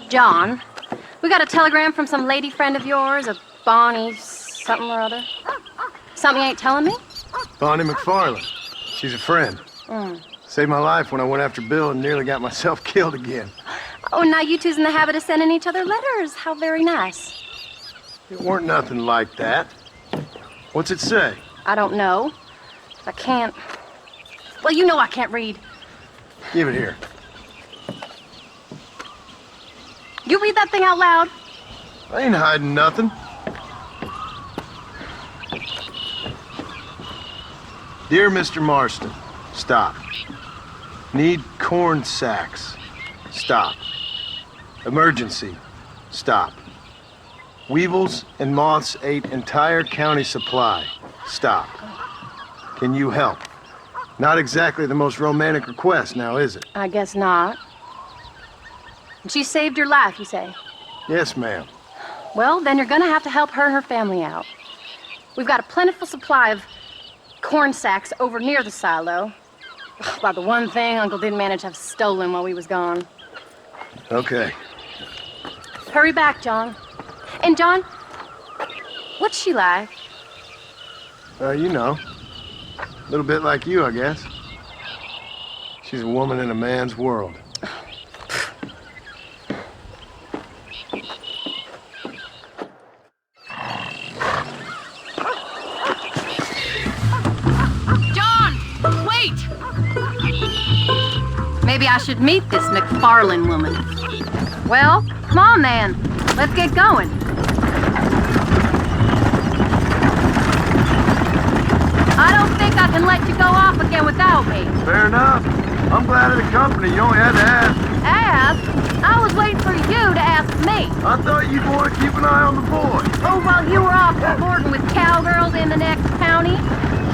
John, we got a telegram from some lady friend of yours, a Bonnie something or other. Something you ain't telling me? Bonnie McFarlane. She's a friend. Saved my life when I went after Bill and nearly got myself killed again. Oh, now you two's in the habit of sending each other letters. How very nice. It weren't nothing like that. What's it say? I don't know. I can't... Well, you know I can't read. Give it here. You read that thing out loud. I ain't hiding nothing. Dear Mr. Marston, stop. Need corn sacks. Stop. Emergency. Stop. Weevils and moths ate entire county supply. Stop. Can you help? Not exactly the most romantic request, now is it? I guess not. She saved your life, you say? Yes, ma'am. Well, then you're gonna have to help her and her family out. We've got a plentiful supply of corn sacks over near the silo. About the one thing Uncle didn't manage to have stolen while we was gone. Okay. Hurry back, John. And John, what's she like? You know. A little bit like you, I guess. She's a woman in a man's world. John, wait! Maybe I should meet this McFarlane woman. Well, come on then. Let's get going. I don't think I can let you go off again without me. Fair enough. I'm glad of the company. You only had to ask. Ask? I was waiting for you to ask me. I thought you'd want to keep an eye on the boy. Oh, while you were off cavorting with cowgirls in the next county?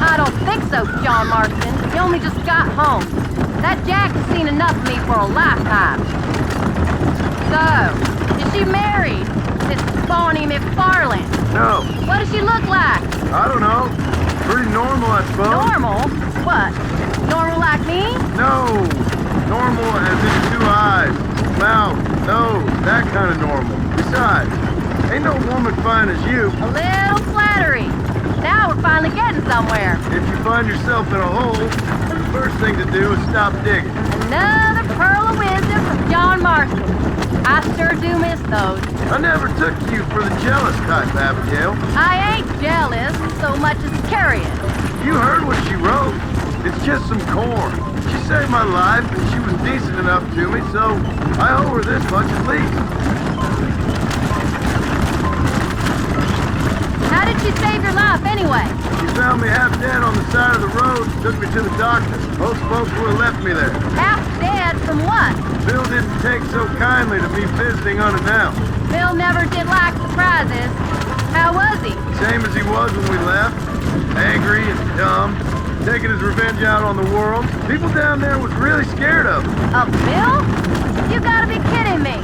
I don't think so, John Marston. You only just got home. That Jack has seen enough of me for a lifetime. So, is she married? This Bonnie McFarlane? No. What does she look like? I don't know. Pretty normal, I suppose. Normal? What? Normal like me? No. Normal as in 2 eyes, mouth, nose, that kind of normal. Besides, ain't no woman fine as you. A little flattery. Now we're finally getting somewhere. If you find yourself in a hole, the first thing to do is stop digging. Another pearl of wisdom from John Marston. I sure do miss those. I never took you for the jealous type, Abigail. I ain't jealous so much as curious. You heard what she wrote. It's just some corn. She saved my life, and she was decent enough to me, so I owe her this much at least. How did she save your life anyway? She found me half dead on the side of the road and took me to the doctor. Most folks would have left me there. Half dead from what? Bill didn't take so kindly to me visiting unannounced. Bill never did like surprises. How was he? Same as he was when we left. Angry and dumb. Taking his revenge out on the world. People down there was really scared of him. Of Bill? You gotta be kidding me.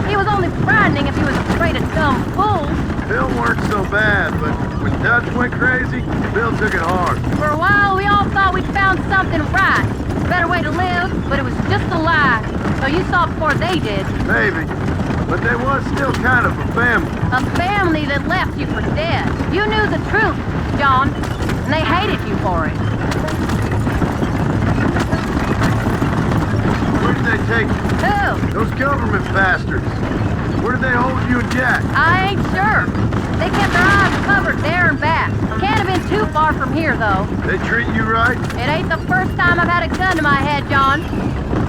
He was only frightening if he was afraid of dumb fools. Bill weren't so bad, but when Dutch went crazy, Bill took it hard. For a while, we all thought we'd found something right. Better way to live, but it was just a lie. So you saw it before they did. Maybe. But they was still kind of a family. A family that left you for dead. You knew the truth, John, and they hated you for it. Where did they take you? Who? Those government bastards. Where did they hold you and Jack? I ain't sure. They kept their eyes covered there and back. Can't have been too far from here, though. They treat you right? It ain't the first time I've had a gun to my head, John.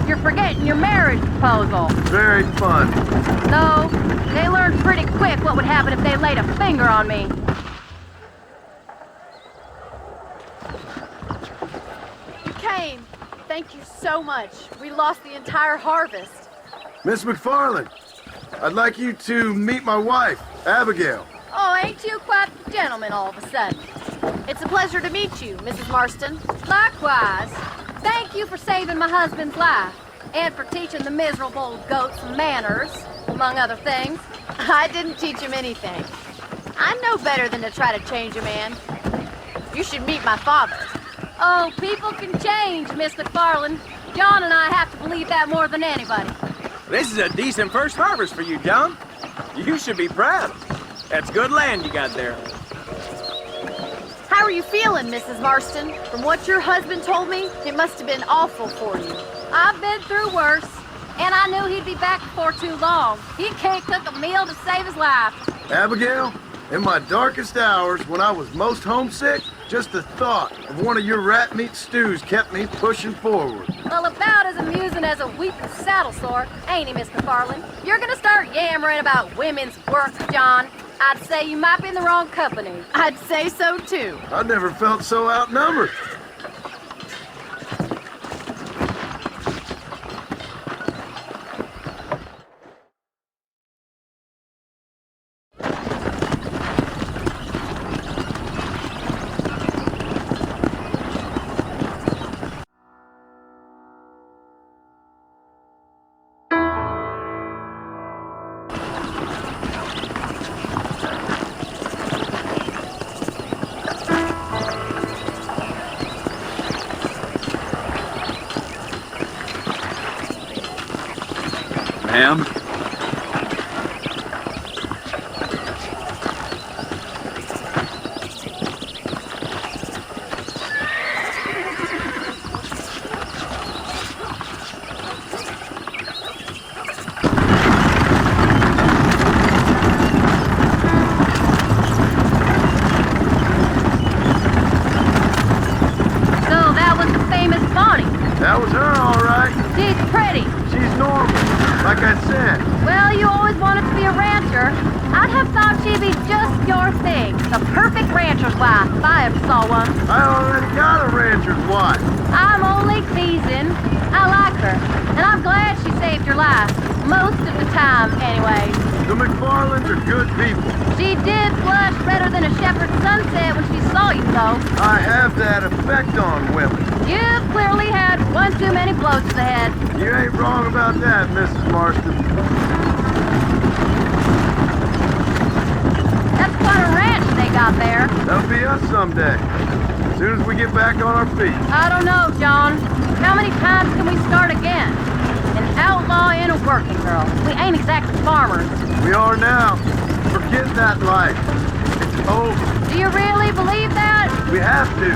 You're forgetting your marriage proposal. Very fun. No, they learned pretty quick what would happen if they laid a finger on me. You came. Thank you so much. We lost the entire harvest. Miss McFarlane, I'd like you to meet my wife, Abigail. Oh, ain't you quite the gentleman all of a sudden? It's a pleasure to meet you, Mrs. Marston. Likewise. Thank you for saving my husband's life, and for teaching the miserable goat some manners, among other things. I didn't teach him anything. I know better than to try to change a man. You should meet my father. Oh, people can change, Miss McFarlane. John and I have to believe that more than anybody. This is a decent first harvest for you, John. You should be proud. That's good land you got there. How are you feeling, Mrs. Marston? From what your husband told me, it must have been awful for you. I've been through worse, and I knew he'd be back before too long. He can't cook a meal to save his life. Abigail, in my darkest hours, when I was most homesick, just the thought of one of your rat meat stews kept me pushing forward. Well, about as amusing as a weeping saddle sore, ain't he, Mr. Farland? You're gonna start yammering about women's work, John. I'd say you might be in the wrong company. I'd say so, too. I never felt so outnumbered. Ma'am? So that was the famous Bonnie. That was her, all right. She's pretty. She's normal, like I said. Well, you always wanted to be a rancher. I'd have thought she'd be just your thing. The perfect rancher's wife, if I ever saw one. I already got a rancher's wife. I'm only teasing. I like her, and I'm glad she saved your life. Most of the time, anyways. The McFarlands are good people. She did blush redder than a shepherd's sunset when she saw you, though. I have that effect on women. You've clearly had one too many blows to the head. You ain't wrong about that, Mrs. Marston. That's quite a ranch they got there. That'll be us someday. As soon as we get back on our feet. I don't know, John. How many times can we start again? An outlaw and a working girl. We ain't exactly farmers. We are now. Forget that life. It's over. Do you really believe that? We have to.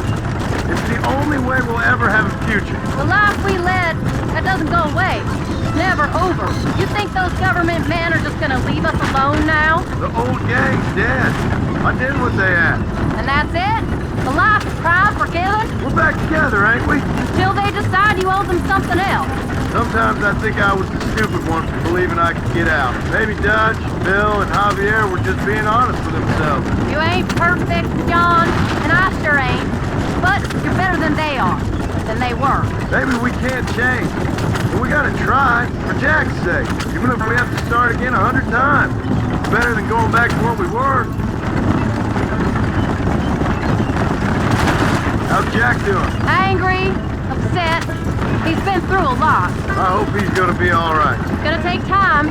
It's the only way we'll ever have a future. The life we led, that doesn't go away. It's never over. You think those government men are just gonna leave us alone now? The old gang's dead. I did what they asked. And that's it? The life of crime forgiven? We're back together, ain't we? Until they decide you owe them something else. Sometimes I think I was the stupid one for believing I could get out. Maybe Dutch, Bill, and Javier were just being honest with themselves. You ain't perfect, John, and I sure ain't. But you're better than they are, than they were. Maybe we can't change. But we gotta try, for Jack's sake. Even if we have to start again 100 times. It's better than going back to what we were. How's Jack doing? Angry, upset. He's been through a lot. I hope he's gonna be alright. It's gonna take time.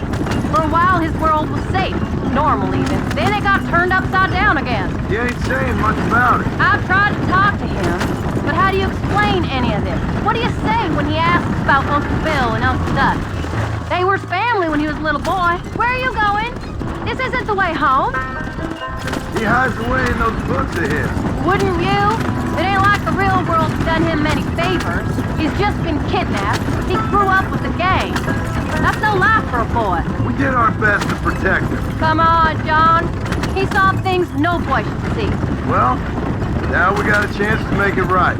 For a while, his world was safe. Normal, even. Then it got turned upside down again. He ain't saying much about it. I've tried to talk to him, but how do you explain any of this? What do you say when he asks about Uncle Bill and Uncle Dutch? They were his family when he was a little boy. Where are you going? This isn't the way home. He hides away in those books of his. Wouldn't you? It ain't like the real world's done him many favors. He's just been kidnapped. He grew up with the gang. That's no life for a boy. We did our best to protect him. Come on, John. He saw things no boy should see. Well, now we got a chance to make it right.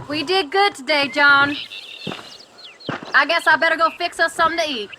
We did good today, John. I guess I better go fix us something to eat.